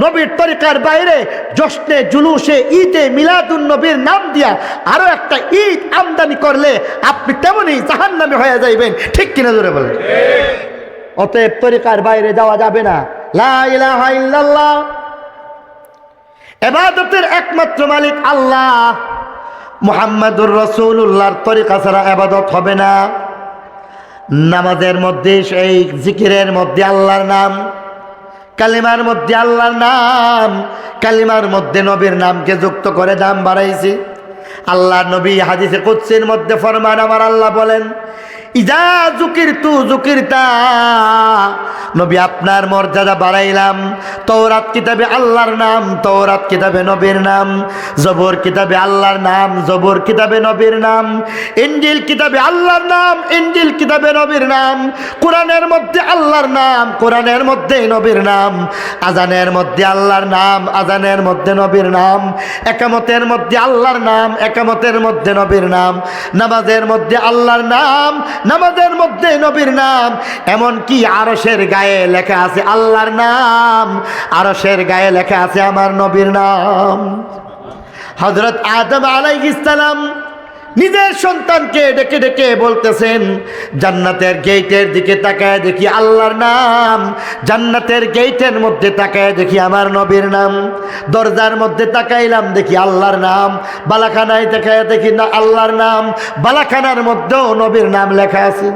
নবীর তরিকার বাইরে জশ্নে জুলুসে ঈদে মিলাদুন নবীর নাম দিয়া আরো একটা ঈদ আমদানি করলে আপনি তেমনই জাহান্নামী হয়ে যাইবেন। ঠিক কিনা জোরে বলেন? অতএব তরিকার বাইরে যাওয়া যাবে না। লা ইলাহা ইল্লাল্লাহ, ইবাদতের একমাত্র মালিক আল্লাহ। মুহাম্মাদুর রাসূলুল্লাহর তরিকা ছাড়া ইবাদত হবে না। নামাজের মধ্যে সেই জিকিরের মধ্যে আল্লাহর নাম, কালিমার মধ্যে আল্লাহর নাম, কালিমার মধ্যে নবীর নামকে যুক্ত করে দাম বাড়াইছি। আল্লাহ নবী হাদিসে কুদসির মধ্যে ফরমান, আমার আল্লাহ বলেন, ইজা যুকিরতু যুকিরতা, নবী আপনার মর্যাদা বাড়াইলাম। তওরাত কিতাবে আল্লাহর নাম, তওরাত কিতাবে নবীর নাম, জবর কিতাবে আল্লাহর নাম, জবর কিতাবে নবীর নাম, ইনজিল কিতাবে আল্লাহর নাম, ইনজিল কিতাবে নবীর নাম, কোরআনের মধ্যে আল্লাহর নাম, কোরআনের মধ্যে নবীর নাম, আজানের মধ্যে আল্লাহর নাম, আজানের মধ্যে নবীর নাম, একামতের মধ্যে আল্লাহর নাম, একামতের মধ্যে নবীর নাম, নামাজের মধ্যে আল্লাহর নাম, নামাজের মধ্যে নবীর নাম। এমন কি আরশের গায়ে লেখা আছে আল্লাহর নাম, আরশের গায়ে লেখা আছে আমার নবীর নাম। হযরত আদম আলাইহিস সালাম নিজের সন্তানকে ডেকে ডেকে বলতেছেন, জান্নাতের গেটের দিকে তাকায় দেখি আল্লাহর নাম, জান্নাতের গেটের মধ্যে তাকায় দেখি আমার নবীর নাম, দরজার মধ্যে তাকাইলাম দেখি আল্লাহর নাম, বালাখানায় তাকায় দেখি না আল্লাহর নাম, বালাখানার মধ্যেও নবীর নাম লেখা আছে।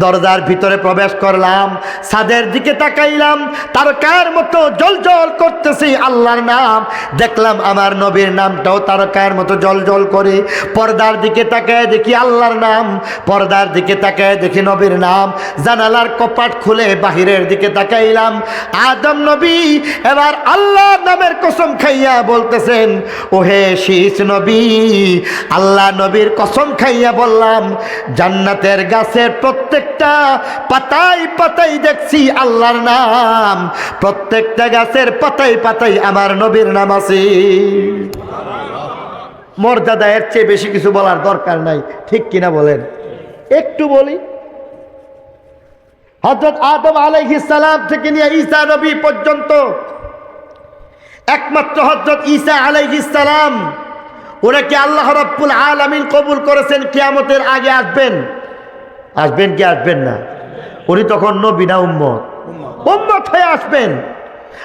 দরজার ভিতরে প্রবেশ করলাম, ছাদের দিকে তাকাইলাম, তারকার মতো জ্বলজ্বল করতেছে আল্লাহর নাম, দেখলাম আমার নবীর নামটাও তারকার মতো জ্বলজ্বল করে। পর্দার দিকে তাকায় দেখি আল্লাহর নাম, পর্দার দিকে তাকায় দেখি নবীর নাম। জানালার কপাট খুলে বাহিরের দিকে তাকাইলাম, আদম নবী এবার আল্লাহর নামের কসম খাইয়া বলতেছেন, ওহে শীষ নবী, আল্লাহ নবীর কসম খাইয়া বললাম, জান্নাতের গাছের প্রত্যেকটা পাতায় পাতায় দেখছি আল্লাহর নাম, প্রত্যেকটা গাছের পাতায় পাতায় আমার নবীর নাম আছে। মর্যাদা এর চেয়ে বেশি কিছু বলার দরকার নাই। ঠিক কিনা বলেন? একটু বলি, হযরত আদম আলাইহিস সালাম থেকে নিয়ে ঈসা নবী পর্যন্ত একমাত্র হযরত ঈসা আলাইহিস সালাম, ওনাকে আল্লাহ রাব্বুল আলামিন কবুল করেছেন কিয়ামতের আগে আসবেন। আসবেন কি আসবেন না? উনি তখন নবী না উম্মত? উম্মত হয়ে আসবেন।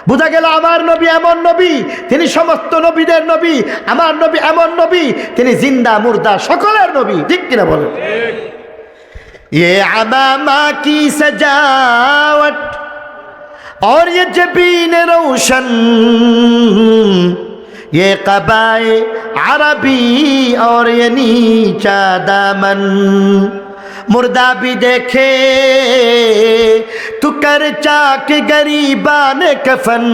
বুঝা গেল আমার নবী এমন নবী, তিনি সমস্ত নবীদের নবী। আমার নবী এমন নবী, তিনি জিন্দা মুর্দা সকলের নবী। ঠিক কিনা বলেন? ये अमामा की सजावट और ये जबीन रोशन, ये कबाए अरबी और ये नीचा दामन, मुर्दा भी देखे तू कर चाक गरीबान कफन,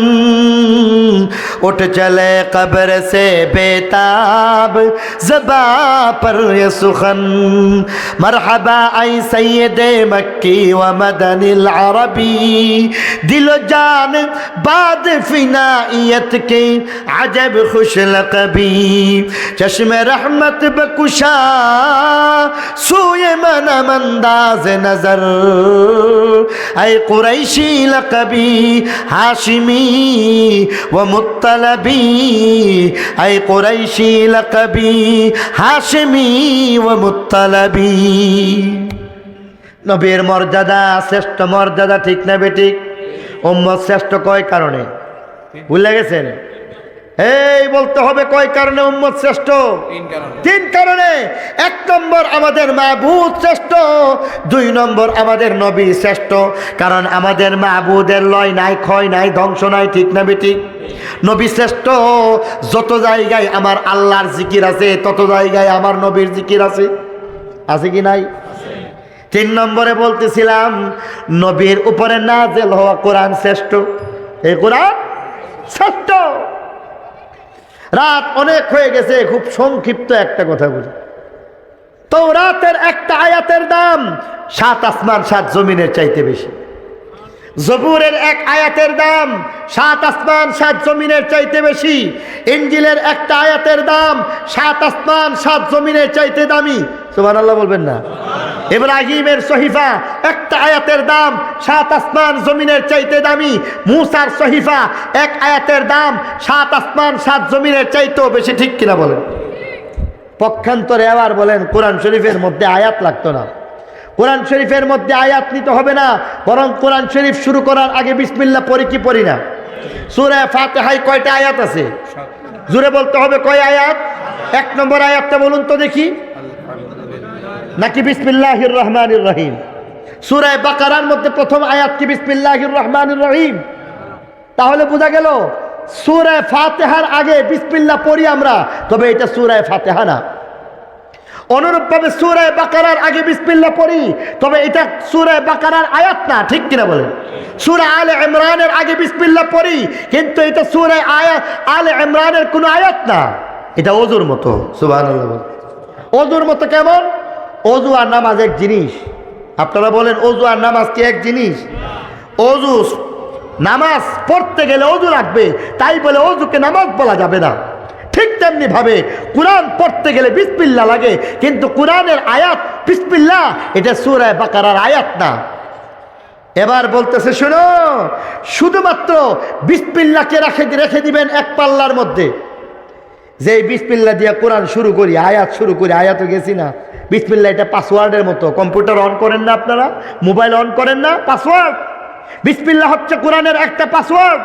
उठ चले कब्र से बेताब ज़बा पर ये सुखन, मरहबा ऐ सैयदे मक्की व मदनिल अरबी, दिलो जान बाद फिनाइयत के अजब खुश लक़बी, चश्म रहमत बकुशा सोए मन मंदाज नजर, ऐ कुरैशी लक़बी हाशिमी व मुत्तलबी, ऐ कुरैशी लक़बी हाशिमी व मुत्तलबी। নবীর মর্যাদা শ্রেষ্ঠ মর্যাদা, ঠিক না বেঠিক? উম্মত শ্রেষ্ঠ কয় কারণে ভুলে গেছেন? এই বলতে হবে কয় কারণে উম্মত শ্রেষ্ঠ? তিন কারণে। এক নম্বর আমাদের মাবুদ শ্রেষ্ঠ, দুই নম্বর আমাদের নবী শ্রেষ্ঠ। কারণ আমাদের মাবুদের লয় নাই, ক্ষয় নাই, ধ্বংস নাই। ঠিক না বেঠিক? নবী শ্রেষ্ঠ। যত জায়গায় আমার আল্লাহর জিকির আছে তত জায়গায় আমার নবীর জিকির আছে। আছে কি নাই? তিন নম্বরে বলতেছিলাম নবীর উপরে নাযিল হওয়া কোরআন শ্রেষ্ঠ। এই কোরআন শ্রেষ্ঠ। রাত অনেক হয়ে গেছে, খুব সংক্ষিপ্ত একটা কথা বলি। তাওরাতের একটা আয়াতের দাম 7 আসমান 7 জমিনের চাইতে বেশি। জবুরের এক আয়াতের দাম 7 আসমান 7 জমিনের চাইতে বেশি। ইনজিলের একটা আয়াতের দাম 7 আসমান 7 জমিনের চাইতে দামি। সুবহানাল্লাহ বলবেন না? ইব্রাহিমের সহিফা একটা আয়াতের দাম 7 আসমান জমিনের চাইতে দামি। মুসার সহিফা এক আয়াতের দাম 7 আসমান 7 জমিনের চাইতেও বেশি, ঠিক কিনা বলেন? পক্ষান্তরে আবার বলেন কোরআন শরীফের মধ্যে আয়াত লাগতো না। কোরআন শরীফের মধ্যে আয়াত নিতে হবে না, বরং কোরআন শরীফ শুরু করার আগে বিসমিল্লাহ পড়ি কি পড়ি না? সূরা ফাতিহায় কয়টা আয়াত আছে? জোরে বলতে হবে, কয় আয়াত? 1 নম্বর আয়াতটা বলুন তো দেখি, নাকি বিসমিল্লাহির রহমানির রহিম? সূরা বাকারার মধ্যে প্রথম আয়াত কি বিসমিল্লাহির রহমানির রহিম? তাহলে বোঝা গেল সূরা ফাতিহার আগে বিসমিল্লাহ পড়ি আমরা, তবে এটা সূরা ফাতিহা না। অনুরূপভাবে সূরা বাকারার আগে বিসমিল্লাহ পড়ি, তবে এটা সূরা বাকারার আয়াত না, ঠিক কিনা বলেন? সূরা আলে ইমরানের আগে বিসমিল্লাহ পড়ি, কিন্তু এটা সূরা আলে ইমরানের কোনো আয়াত না। এটা ওযুর মতো। সুবহানাল্লাহ। ওযুর মতো কেমন? ওযু আর নামাজ এক জিনিস। আপনারা বলেন ওযু আর নামাজ কি এক জিনিস? ওযু নামাজ পড়তে গেলে ওযু লাগবে, তাই বলে ওযুকে নামাজ বলা যাবে না। ঠিক তেমনি ভাবে কোরআন পড়তে গেলে বিসমিল্লাহ লাগে, কিন্তু কোরআনের আয়াত বিসমিল্লাহ এটা সূরা বাকারার আয়াত না। এবার বলতেছে শোনো, শুধুমাত্র বিসমিল্লাহকে রেখে দিবেন এক পাল্লার মধ্যে। যে বিসমিল্লাহ দিয়ে কোরআন শুরু করি, আয়াত শুরু করি, আয়াতও গেছি না। বিসমিল্লাহ এটা পাসওয়ার্ডের মতো। কম্পিউটার অন করেন না আপনারা, মোবাইল অন করেন না, পাসওয়ার্ড। বিসমিল্লাহ হচ্ছে কোরআনের একটা পাসওয়ার্ড।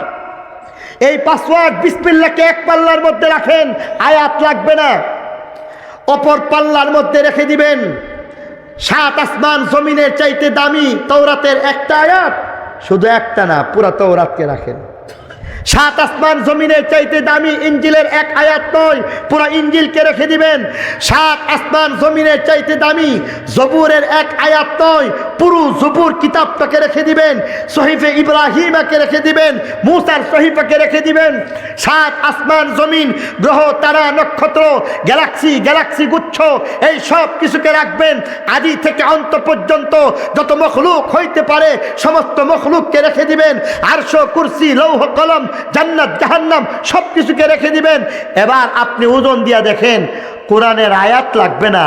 এই পাসওয়ার্ড বিসমিল্লাহকে এক পাল্লার মধ্যে রাখেন, আয়াত লাগবে না। অপর পাল্লার মধ্যে রেখে দিবেন 7 আসমান জমিনের চাইতে দামি তৌরাতের একটা আয়াত। শুধু একটা না, পুরা তৌরাতকে রাখেন। 7 আসমান জমিনের চাইতে দামি ইঞ্জিলের এক আয়াত নয়, পুরা ইঞ্জিলকে রেখে দিবেন। 7 আসমান জমিনের চাইতে দামি জবুরের এক আয়াত নয়, পুরো জবুর কিতাবটাকে রেখে দিবেন। সহিফে ইব্রাহিমাকে রেখে দিবেন, মুসার সহিফাকে রেখে দিবেন। 7 আসমান জমিন, গ্রহ তারা নক্ষত্র, গ্যালাক্সি গুচ্ছ, এই সব কিছুকে রাখবেন। আদি থেকে অন্ত পর্যন্ত যত মখলুক হইতে পারে সমস্ত মখলুককে রেখে দিবেন। আরশ, কুরসি, লৌহ কলম, জান্নাত, জাহান্নাম সব কিছুকে রেখে দিবেন। এবার আপনি ওজন দিয়া দেখেন, কোরআনের আয়াত লাগবে না।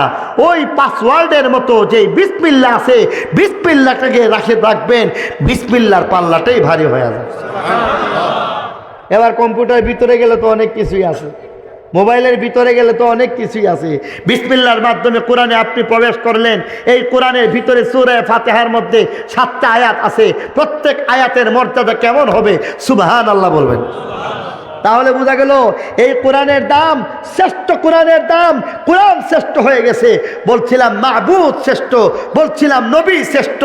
ওই পাসওয়ার্ডের মতো যে বিসমিল্লাহ আছে, বিসমিল্লাহটাকে রাখবেন। বিসমিল্লাহর পাল্লাটাই ভারী হয়ে যাবে। এবার কম্পিউটারের ভিতরে গেলে তো অনেক কিছুই আছে, মোবাইলের ভিতরে গেলে তো অনেক কিছুই আছে। বিসমিল্লাহর মাধ্যমে কোরআনে আপনি প্রবেশ করলেন। এই কোরআনের ভিতরে সূরা ফাতিহার মধ্যে 7টা আয়াত আছে। প্রত্যেক আয়াতের মর্যাদা কেমন হবে? সুবহানাল্লাহ বলবেন। তাহলে বোঝা গেল এই কোরআনের দাম শ্রেষ্ঠ। কোরআনের দাম, কোরআন শ্রেষ্ঠ হয়ে গেছে। বলছিলাম মাহবুব শ্রেষ্ঠ, বলছিলাম নবী শ্রেষ্ঠ।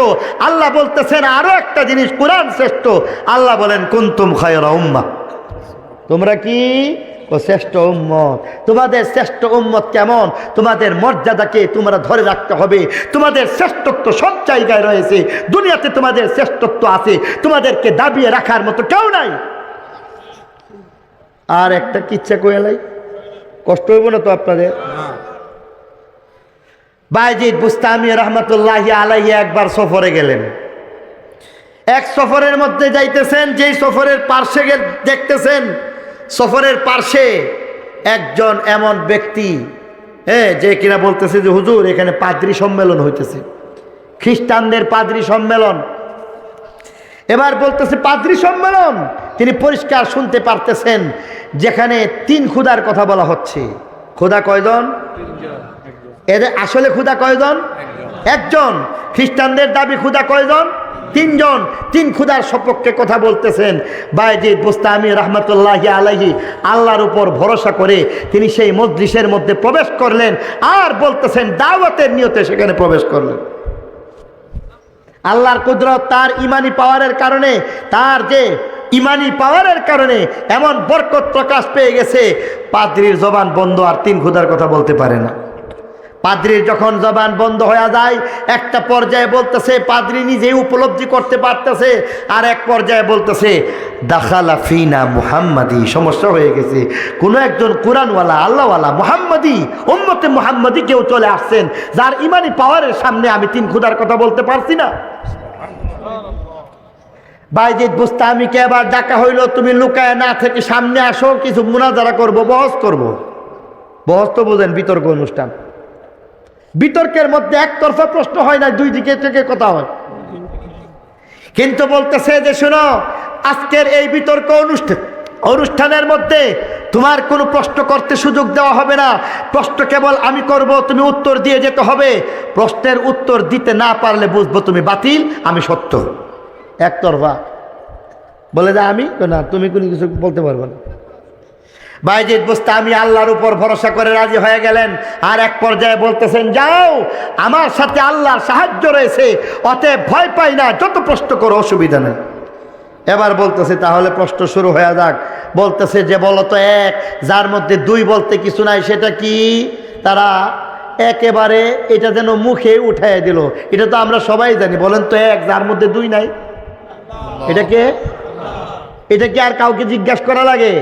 আল্লাহ বলতেছেন আরো একটা জিনিস, কোরআন শ্রেষ্ঠ। আল্লাহ বলেন কুনতুম খায়রা উম্মাহ, তোমরা কি শ্রেষ্ঠ উম্মত। তোমাদের শ্রেষ্ঠ উম্মত কেমন? তোমাদের মর্যাদাকে তোমরা ধরে রাখতে হবে। তোমাদের শ্রেষ্ঠত্ব সব জায়গায় রয়েছে, দুনিয়াতে তোমাদের শ্রেষ্ঠত্ব আছে, তোমাদেরকে দাবিয়ে রাখার মতো কেউ নাই। আর একটা কিচ্ছা কইলাই, কষ্ট হইব না তো আপনাদের? বায়জিদ বুস্তামি রহমতুল্লাহি আলাইহি একবার সফরে গেলেন। এক সফরের মধ্যে যাইতেছেন, যেই সফরের পার্শ্বে দেখতেছেন সফরের পার্শ্বে একজন এমন ব্যক্তি, যে কিনা বলতেছে যে হুজুর এখানে পাদ্রী সম্মেলন হইতেছে, খ্রিস্টানদের পাদ্রী সম্মেলন। এবার বলতেছে পাদ্রী সম্মেলন, তিনি পরিষ্কার শুনতে পারতেছেন যেখানে 3 খুদার কথা বলা হচ্ছে। খুদা কয়জন? এদের আসলে খুদা কয়জন? একজন। খ্রিস্টানদের দাবি খুদা কয়জন? 3 জন। 3 খুদার সপক্ষে কথা বলতেছেন। বায়জিদ বুস্তামি রহমতুল্লাহি আলাইহি আল্লাহর উপর ভরসা করে তিনি সেই মজলিসের মধ্যে প্রবেশ করলেন, আর বলতেছেন দাওয়াতের নিয়তে সেখানে প্রবেশ করলেন। আল্লাহর কুদরত, তার ইমানি পাওয়ারের কারণে, তার যে ইমানি পাওয়ারের কারণে এমন বরকত প্রকাশ পেয়ে গেছে, পাদ্রীর জবান বন্ধ, আর 3 খুদার কথা বলতে পারে না। পাদ্রীর যখন জবান বন্ধ হয়ে যায়, একটা পর্যায়ে বলতেছে, পাদ্রী নিজেই উপলব্ধি করতে পারতেছে, আর এক পর্যায়ে বলতেছে দাখালা ফিনা মুহাম্মাদি, সমস্যা হয়ে গেছে। কোনো একজন কোরআনওয়ালা, আল্লাহওয়ালা, মুহাম্মাদি, উম্মতে মুহাম্মাদি কেউ চলে আসছেন, যার ইমানি পাওয়ারের সামনে আমি 3 খুদার কথা বলতে পারছি না। বায়জিদ বুস্তামিকে এবার ডাকা হইল, তুমি লুকায় না থেকে সামনে আসো, কিছু মুনাজারা করব, বহস করব। বহস তো বোঝেন, বিতর্ক অনুষ্ঠান। বিতর্কের মধ্যে একতরফা প্রশ্ন হয় না, দুই দিকে থেকে কথা হয়। কিন্তু বলতেছে যে শোনো, আজকের এই বিতর্ক অনুষ্ঠানের মধ্যে তোমার কোনো প্রশ্ন করতে সুযোগ দেওয়া হবে না। প্রশ্ন কেবল আমি করব, তুমি উত্তর দিয়ে যেতে হবে। প্রশ্নের উত্তর দিতে না পারলে বুঝবো তুমি বাতিল, আমি সত্য। একতরফা বলে যে আমি না, তুমি কোনো কিছু বলতে পারবে না। বাইজিদ বুস্তামি আল্লাহর উপর ভরসা করে রাজি হয়ে গেলেন। আর এক পর্যায়ে বলতেছেন, যাও, আমার সাথে আল্লাহর সাহায্য রয়েছে, অতএব ভয় পাই না, যত প্রশ্ন করো, অসুবিধা নেই। এবার বলতেছে তাহলে প্রশ্ন শুরু হয়ে যাক। বলতেছে যে বলো তো, এক যার মধ্যে দুই বলতে কিছু নাই সেটা কি? তারা একেবারে এটা যেন মুখে উঠাইয়া দিল। এটা তো আমরা সবাই জানি। বলেন তো, এক যার মধ্যে দুই নাই, এটা কে? এটা কি আর কাউকে জিজ্ঞাসা করা লাগে?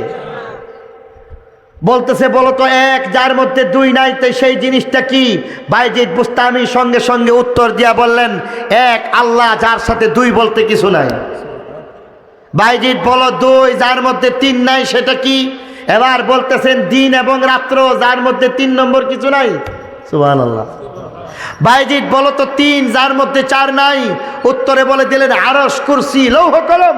বলতেছে বলো তো, এক যার মধ্যে দুই নাই, তো সেই জিনিসটা কি? বাইজিদ বুস্তামি সঙ্গে সঙ্গে উত্তর দিয়া বললেন, এক আল্লাহ, যার সাথে দুই বলতে কিছু নাই। বাইজিদ বলো, দুই যার মধ্যে তিন নাই, সেটা কি? এবার বলতেছেন, দিন এবং রাত্র, যার মধ্যে তিন নম্বর কিছু নাই। সুবহানাল্লাহ। বাইজিদ বলো তো, তিন যার মধ্যে চার নাই। উত্তরে বলে দিলেন, আরশ, কুরসি, লৌহ কলম।